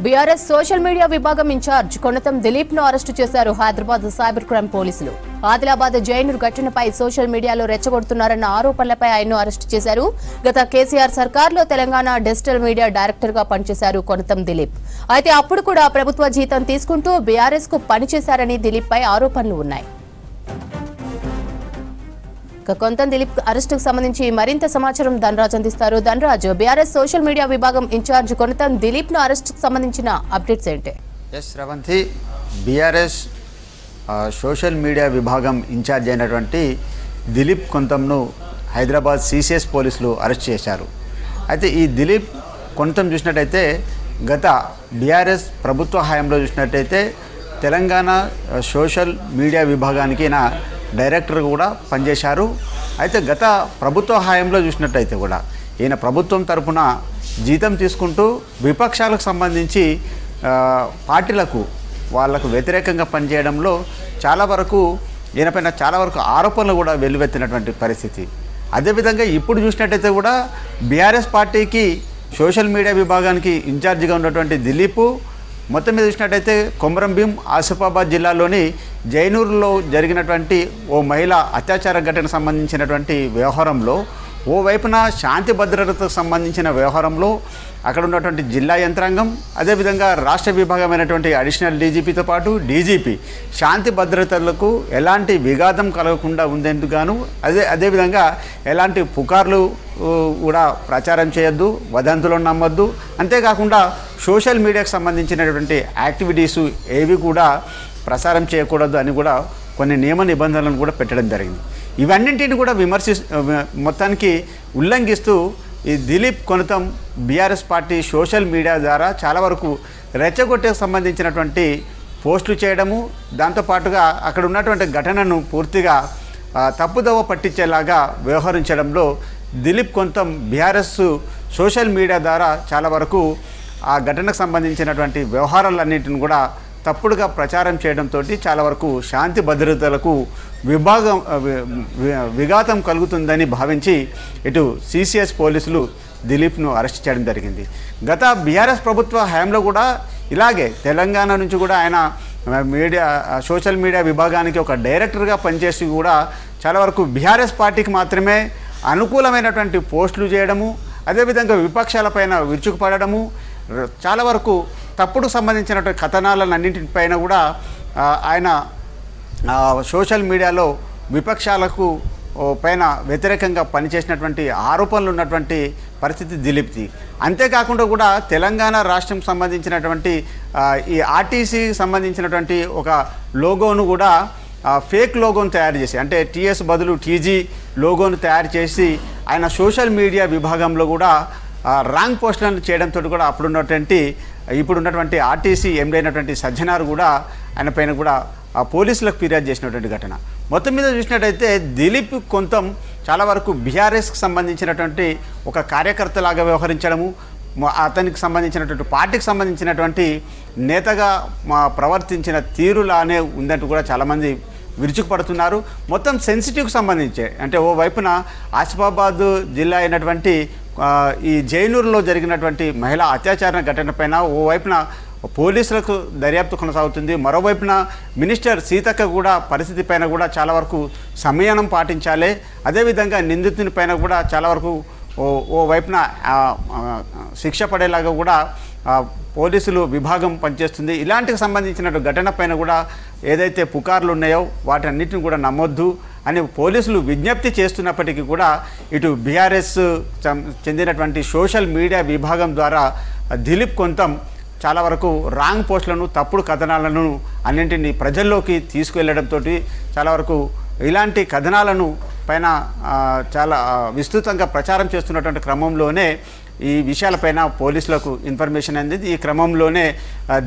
BRS social media విభాగం incharge Konatham Dilip ను arrest చేశారు హైదరాబాద్ సైబర్ క్రైమ్ పోలీసులు. ఆదిలాబాద్ జైనూర్ ఘటనపై సోషల్ మీడియాలో రెచ్చగొడుతున్నారన్న ఆరోపణలపై ఆయన్ను అరెస్టు చేశారు. గత కేసీఆర్ సర్కార్లో తెలంగాణ డిజిటల్ మీడియా డైరెక్టర్ గా పనిచేశారు కొనతం దిలీప్. అయితే అప్పుడు కూడా ప్రభుత్వ జీతం తీసుకుంటూ బీఆర్ఎస్ కు పనిచేశారని దిలీప్ పై ఆరోపణలు ఉన్నాయి. కొనతం దిలీప్ అరెస్టుకు సంబంధించి మరింత సమాచారం ధనరాజ్ అందిస్తారు. ధనరాజ్, బీఆర్ఎస్ సోషల్ మీడియా విభాగం ఇన్ఛార్జ్ కొనతం దిలీప్ ను అరెస్టుకు సంబంధించిన అప్డేట్స్ ఏంటి? రవంతి, బీఆర్ఎస్ సోషల్ మీడియా విభాగం ఇన్ఛార్జ్ అయినటువంటి దిలీప్ కొనతంను హైదరాబాద్ సిసిఎస్ పోలీసులు అరెస్ట్ చేశారు. అయితే ఈ దిలీప్ కొనతం చూసినట్టయితే గత బీఆర్ఎస్ ప్రభుత్వ హయాంలో చూసినట్టయితే తెలంగాణ సోషల్ మీడియా విభాగానికి డైరెక్టర్ కూడా పనిచేశారు. అయితే గత ప్రభుత్వ హయాంలో చూసినట్టయితే కూడా ఈయన ప్రభుత్వం తరఫున జీతం తీసుకుంటూ విపక్షాలకు సంబంధించి పార్టీలకు వాళ్లకు వ్యతిరేకంగా పనిచేయడంలో చాలా వరకు ఈయనపైన చాలా వరకు ఆరోపణలు కూడా వెల్లువెత్తినటువంటి పరిస్థితి. అదేవిధంగా ఇప్పుడు చూసినట్టయితే కూడా బీఆర్ఎస్ పార్టీకి సోషల్ మీడియా విభాగానికి ఇన్ఛార్జిగా ఉన్నటువంటి దిలీప్ మొత్తం మీద చూసినట్టయితే కొమరం భీం ఆసిఫాబాద్ జిల్లాలోని జైనూరులో జరిగినటువంటి ఓ మహిళ అత్యాచార ఘటనకు సంబంధించినటువంటి వ్యవహారంలో ఓవైపున శాంతి భద్రతకు సంబంధించిన వ్యవహారంలో అక్కడ ఉన్నటువంటి జిల్లా యంత్రాంగం, అదేవిధంగా రాష్ట్ర విభాగమైనటువంటి అడిషనల్ డీజీపీతో పాటు డీజీపీ శాంతి భద్రతలకు ఎలాంటి విఘాతం కలగకుండా ఉండేందుకు అదేవిధంగా ఎలాంటి పుకార్లు కూడా ప్రచారం చేయొద్దు, వదంతులను నమ్మొద్దు, అంతేకాకుండా సోషల్ మీడియాకు సంబంధించినటువంటి యాక్టివిటీసు ఏవి కూడా ప్రసారం చేయకూడదు అని కూడా కొన్ని నియమ నిబంధనలను కూడా పెట్టడం జరిగింది. ఇవన్నింటిని కూడా మొత్తానికి ఉల్లంఘిస్తూ ఈ Dilip Konatham BRS party social media ద్వారా చాలా వరకు రెచ్చగొట్టేకి సంబంధించినటువంటి పోస్టులు చేయడము, దాంతోపాటుగా అక్కడ ఉన్నటువంటి ఘటనను పూర్తిగా తప్పుదోవ పట్టించేలాగా వ్యవహరించడంలో దిలీప్ కొనతం బీఆర్ఎస్ సోషల్ మీడియా ద్వారా చాలా వరకు ఆ ఘటనకు సంబంధించినటువంటి వ్యవహారాలన్నింటిని కూడా తప్పుడుగా ప్రచారం చేయడంతో చాలా వరకు శాంతి భద్రతలకు విఘాతం కలుగుతుందని భావించి ఇటు సిసిఎస్ పోలీసులు దిలీప్ను అరెస్ట్ చేయడం జరిగింది. గత బీఆర్ఎస్ ప్రభుత్వ హయాంలో కూడా ఇలాగే తెలంగాణ నుంచి కూడా ఆయన సోషల్ మీడియా విభాగానికి ఒక డైరెక్టర్గా పనిచేసి కూడా చాలా వరకు బీఆర్ఎస్ పార్టీకి మాత్రమే అనుకూలమైనటువంటి పోస్టులు చేయడము, అదేవిధంగా విపక్షాలపైన విరుచుకుపడము, చాలా వరకు తప్పుడు సంబంధించినటువంటి కథనాలన్నింటిపైన కూడా ఆయన సోషల్ మీడియాలో విపక్షాలకు పైన వ్యతిరేకంగా పనిచేసినటువంటి ఆరోపణలు ఉన్నటువంటి పరిస్థితి దిలీప్ది. అంతేకాకుండా కూడా తెలంగాణ రాష్ట్రం సంబంధించినటువంటి ఈ ఆర్టీసీ సంబంధించినటువంటి ఒక లోగోను కూడా ఫేక్ లోగోను తయారు చేసి, అంటే టీఎస్ బదులు టీజీ లోగోను తయారు చేసి ఆయన సోషల్ మీడియా విభాగంలో కూడా రాంగ్ పోస్టులను చేయడంతో కూడా ఇప్పుడున్నటువంటి ఆర్టీసీ ఎండీ అయినటువంటి సజ్జనార్ కూడా ఆయన పైన కూడా పోలీసులకు ఫిర్యాదు చేసినటువంటి ఘటన. మొత్తం మీద చూసినట్టయితే దిలీప్ కొనతం చాలా వరకు బీఆర్ఎస్కి సంబంధించినటువంటి ఒక కార్యకర్తలాగా వ్యవహరించడము, అతనికి సంబంధించినటువంటి పార్టీకి సంబంధించినటువంటి నేతగా ప్రవర్తించిన తీరులానే ఉందంటూ కూడా చాలామంది విరుచుకుపడుతున్నారు. మొత్తం సెన్సిటివ్కి సంబంధించి అంటే ఓవైపున ఆసిఫాబాద్ జిల్లా అయినటువంటి ఈ జైనూరులో జరిగినటువంటి మహిళా అత్యాచార ఘటన పైన ఓవైపున పోలీసులకు దర్యాప్తు కొనసాగుతుంది, మరోవైపున మినిస్టర్ సీతక్క కూడా పరిస్థితి పైన కూడా చాలా వరకు సంయమనం పాటించాలి, అదేవిధంగా నిందితుని పైన కూడా చాలా వరకు ఓవైపున శిక్ష పడేలాగా కూడా పోలీసులు విభాగం పనిచేస్తుంది. ఇలాంటికి సంబంధించిన ఘటన పైన కూడా ఏదైతే పుకార్లు ఉన్నాయో వాటన్నిటిని కూడా నమ్మొద్దు అని పోలీసులు విజ్ఞప్తి చేస్తున్నప్పటికీ కూడా ఇటు బీఆర్ఎస్ చెందినటువంటి సోషల్ మీడియా విభాగం ద్వారా దిలీప్ కొనతం చాలా వరకు రాంగ్ పోస్టులను, తప్పుడు కథనాలను అన్నింటినీ ప్రజల్లోకి తీసుకువెళ్ళడంతో చాలా వరకు ఇలాంటి కథనాలను పైన చాలా విస్తృతంగా ప్రచారం చేస్తున్నటువంటి క్రమంలోనే ఈ విషయాలపైన పోలీసులకు ఇన్ఫర్మేషన్ అందింది. ఈ క్రమంలోనే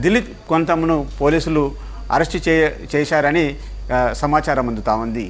దిలీప్ కొనతంను పోలీసులు అరెస్టు చేశారని సమాచారం అందుతా ఉంది.